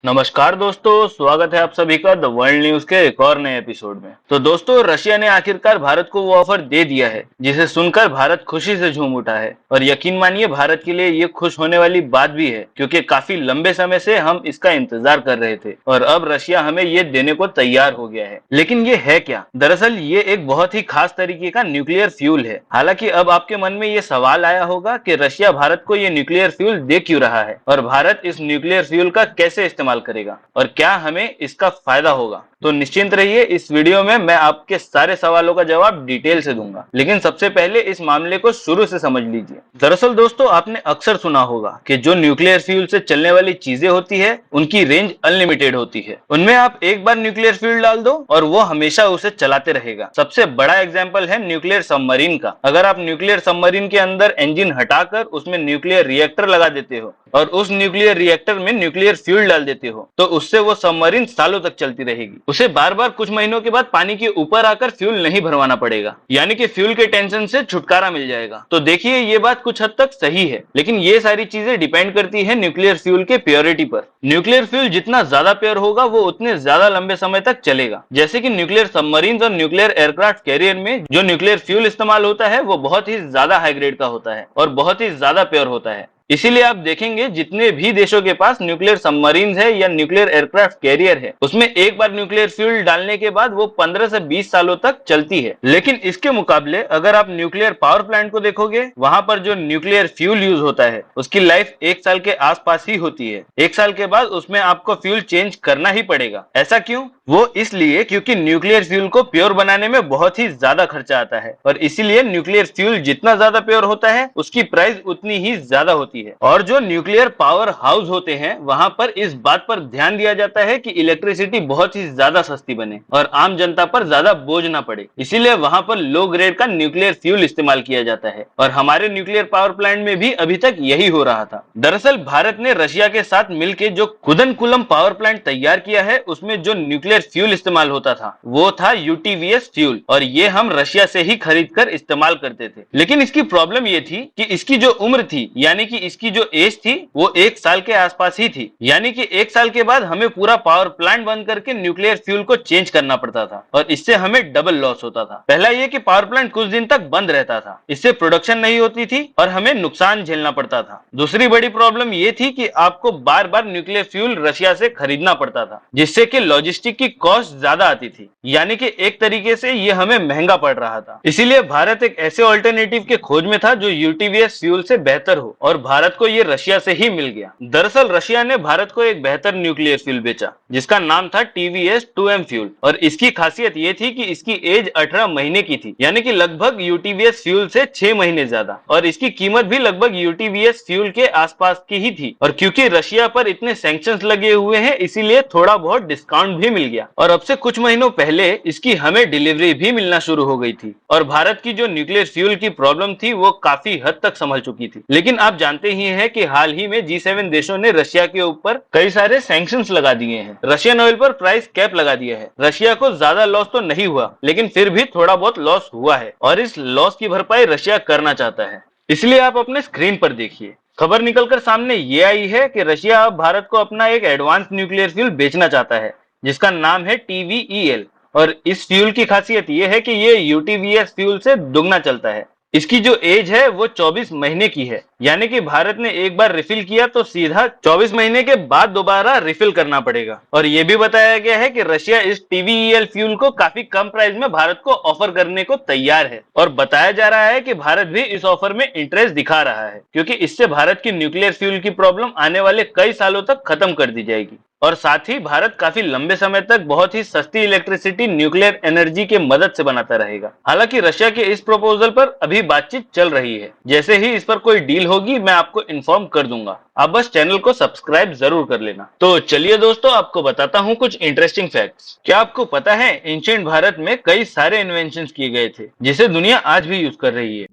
नमस्कार दोस्तों, स्वागत है आप सभी का द वर्ल्ड न्यूज के एक और नए एपिसोड में। तो दोस्तों, रशिया ने आखिरकार भारत को वो ऑफर दे दिया है जिसे सुनकर भारत खुशी से झूम उठा है। और यकीन मानिए, भारत के लिए ये खुश होने वाली बात भी है, क्योंकि काफी लंबे समय से हम इसका इंतजार कर रहे थे और अब रशिया हमें ये देने को तैयार हो गया है। लेकिन ये है क्या? दरअसल ये एक बहुत ही खास तरीके का न्यूक्लियर फ्यूल है। हालांकि अब आपके मन में ये सवाल आया होगा कि रशिया भारत को ये न्यूक्लियर फ्यूल दे क्यों रहा है और भारत इस न्यूक्लियर फ्यूल का कैसे इस्तेमाल करेगा और क्या हमें इसका फायदा होगा। तो निश्चिंत रहिए, इस वीडियो में मैं आपके सारे सवालों का जवाब डिटेल से दूंगा। लेकिन सबसे पहले इस मामले को शुरू से समझ लीजिए। दरअसल दोस्तों, आपने अक्सर सुना होगा कि जो न्यूक्लियर फ्यूल से चलने वाली चीजें होती है उनकी रेंज अनलिमिटेड होती है। उनमें आप एक बार न्यूक्लियर फ्यूल डाल दो और वो हमेशा उसे चलाते रहेगा। सबसे बड़ा एग्जाम्पल है न्यूक्लियर सबमरीन का। अगर आप न्यूक्लियर सबमरीन के अंदर इंजन हटाकर उसमें न्यूक्लियर रिएक्टर लगा देते हो और उस न्यूक्लियर रिएक्टर में न्यूक्लियर फ्यूल डाल देते हो तो उससे वो सबमरीन सालों तक चलती रहेगी। उसे बार बार कुछ महीनों के बाद पानी के ऊपर आकर फ्यूल नहीं भरवाना पड़ेगा, यानी कि फ्यूल के टेंशन से छुटकारा मिल जाएगा। तो देखिए, ये बात कुछ हद तक सही है, लेकिन ये सारी चीजें डिपेंड करती है न्यूक्लियर फ्यूल के प्योरिटी पर। न्यूक्लियर फ्यूल जितना ज्यादा प्योर होगा वो उतने ज्यादा लंबे समय तक चलेगा। जैसे कि न्यूक्लियर सबमरीन और न्यूक्लियर एयरक्राफ्ट कैरियर में जो न्यूक्लियर फ्यूल इस्तेमाल होता है वो बहुत ही ज्यादा हाई ग्रेड का होता है और बहुत ही ज्यादा प्योर होता है। इसीलिए आप देखेंगे जितने भी देशों के पास न्यूक्लियर सबमरीन है या न्यूक्लियर एयरक्राफ्ट कैरियर है, उसमें एक बार न्यूक्लियर फ्यूल डालने के बाद वो 15 से 20 सालों तक चलती है। लेकिन इसके मुकाबले अगर आप न्यूक्लियर पावर प्लांट को देखोगे, वहां पर जो न्यूक्लियर फ्यूल यूज होता है उसकी लाइफ 1 साल के आसपास ही होती है। 1 साल के बाद उसमें आपको फ्यूल चेंज करना ही पड़ेगा। ऐसा क्यों? वो इसलिए क्योंकि न्यूक्लियर फ्यूल को प्योर बनाने में बहुत ही ज्यादा खर्चा आता है और इसीलिए न्यूक्लियर फ्यूल जितना ज्यादा प्योर होता है उसकी प्राइस उतनी ही ज्यादा होती है। और जो न्यूक्लियर पावर हाउस होते हैं वहां पर इस बात पर ध्यान दिया जाता है कि इलेक्ट्रिसिटी बहुत ही ज्यादा सस्ती बने और आम जनता पर ज्यादा बोझ ना पड़े। इसीलिए वहां पर लो ग्रेड का न्यूक्लियर फ्यूल इस्तेमाल किया जाता है और हमारे न्यूक्लियर पावर प्लांट में भी अभी तक यही हो रहा था। दरअसल भारत ने रशिया के साथ मिलकर जो कुदनकुलम पावर प्लांट तैयार किया है उसमें जो न्यूक्लियर फ्यूल इस्तेमाल होता था वो था यूटीवीएस फ्यूल और ये हम रशिया से ही खरीद कर इस्तेमाल करते थे। लेकिन इसकी प्रॉब्लम ये थी कि इसकी जो उम्र थी, यानी कि इसकी जो एज थी वो 1 साल के आसपास ही थी। यानी कि 1 साल के बाद हमें पूरा पावर प्लांट बंद करके न्यूक्लियर फ्यूल को चेंज करना पड़ता था और इससे हमें डबल लॉस होता था। पहला ये कि पावर प्लांट कुछ दिन तक बंद रहता था, इससे प्रोडक्शन नहीं होती थी और हमें नुकसान झेलना पड़ता था। दूसरी बड़ी प्रॉब्लम ये थी कि आपको बार बार न्यूक्लियर फ्यूल रशिया से खरीदना पड़ता था, जिससे कि लॉजिस्टिक की कॉस्ट ज्यादा आती थी। यानी कि एक तरीके से ये हमें महंगा पड़ रहा था। इसीलिए भारत एक ऐसे ऑल्टरनेटिव के खोज में था जो यूटीवीएस फ्यूल से बेहतर हो और भारत को ये रशिया से ही मिल गया। दरअसल रशिया ने भारत को एक बेहतर न्यूक्लियर फ्यूल बेचा जिसका नाम था टीवीएस 2M फ्यूल और इसकी खासियत ये थी कि इसकी एज 18 महीने की थी, यानी कि लगभग यूटीवीएस फ्यूल से 6 महीने ज्यादा, और इसकी कीमत भी लगभग यूटीवीएस फ्यूल के आसपास की ही थी। और क्योंकि रशिया पर इतने सैंक्शंस लगे हुए हैं इसीलिए थोड़ा बहुत डिस्काउंट भी मिल गया और अब से कुछ महीनों पहले इसकी हमें डिलीवरी भी मिलना शुरू हो गई थी और भारत की जो न्यूक्लियर फ्यूल की प्रॉब्लम थी वो काफी हद तक संभल चुकी थी। लेकिन आप जानते ही हैं कि हाल ही में G7 देशों ने रशिया के ऊपर कई सारे सैंक्शंस लगा दिए हैं। रशियन ऑयल पर प्राइस कैप लगा दिया है। रशिया को ज्यादा लॉस तो नहीं हुआ, लेकिन फिर भी थोड़ा बहुत लॉस हुआ है और इस लॉस की भरपाई रशिया करना चाहता है। इसलिए आप अपने स्क्रीन पर देखिए, खबर निकलकर सामने ये आई है कि रशिया अब भारत को अपना एक एडवांस न्यूक्लियर फ्यूल बेचना चाहता है जिसका नाम है TVEL। और इस फ्यूल की खासियत ये है कि ये यूटीवीएस फ्यूल से दुगना चलता है। इसकी जो एज है वो 24 महीने की है, यानी कि भारत ने एक बार रिफिल किया तो सीधा 24 महीने के बाद दोबारा रिफिल करना पड़ेगा। और ये भी बताया गया है कि रशिया इस TVEL फ्यूल को काफी कम प्राइस में भारत को ऑफर करने को तैयार है और बताया जा रहा है कि भारत भी इस ऑफर में इंटरेस्ट दिखा रहा है, क्योंकि इससे भारत की न्यूक्लियर फ्यूल की प्रॉब्लम आने वाले कई सालों तक खत्म कर दी जाएगी और साथ ही भारत काफी लंबे समय तक बहुत ही सस्ती इलेक्ट्रिसिटी न्यूक्लियर एनर्जी के मदद से बनाता रहेगा। हालांकि रशिया के इस प्रपोजल पर अभी बातचीत चल रही है। जैसे ही इस पर कोई डील होगी मैं आपको इन्फॉर्म कर दूंगा। आप बस चैनल को सब्सक्राइब जरूर कर लेना। तो चलिए दोस्तों, आपको बताता हूँ कुछ इंटरेस्टिंग फैक्ट्स। क्या आपको पता है एंशिएंट भारत में कई सारे इन्वेंशन किए गए थे जिसे दुनिया आज भी यूज कर रही है।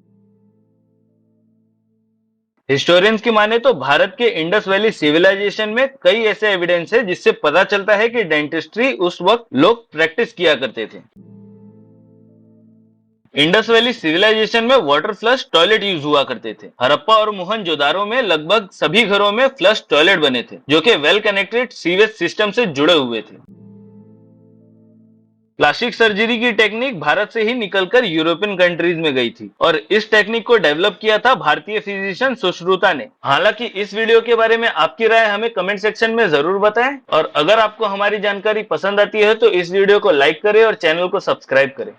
हिस्टोरियंस की माने तो भारत के इंडस वैली सिविलाइजेशन में कई ऐसे एविडेंस है जिससे पता चलता है कि डेंटिस्ट्री उस वक्त लोग प्रैक्टिस किया करते थे। इंडस वैली सिविलाइजेशन में वाटर फ्लश टॉयलेट यूज हुआ करते थे। हड़प्पा और मोहनजोदारो में लगभग सभी घरों में फ्लश टॉयलेट बने थे, जो कि वेल कनेक्टेड सीवेज सिस्टम से जुड़े हुए थे। प्लास्टिक सर्जरी की टेक्निक भारत से ही निकलकर यूरोपियन कंट्रीज में गई थी और इस टेक्निक को डेवलप किया था भारतीय फिजिशियन सुश्रुता ने। हालांकि इस वीडियो के बारे में आपकी राय हमें कमेंट सेक्शन में जरूर बताएं और अगर आपको हमारी जानकारी पसंद आती है तो इस वीडियो को लाइक करें और चैनल को सब्सक्राइब करें।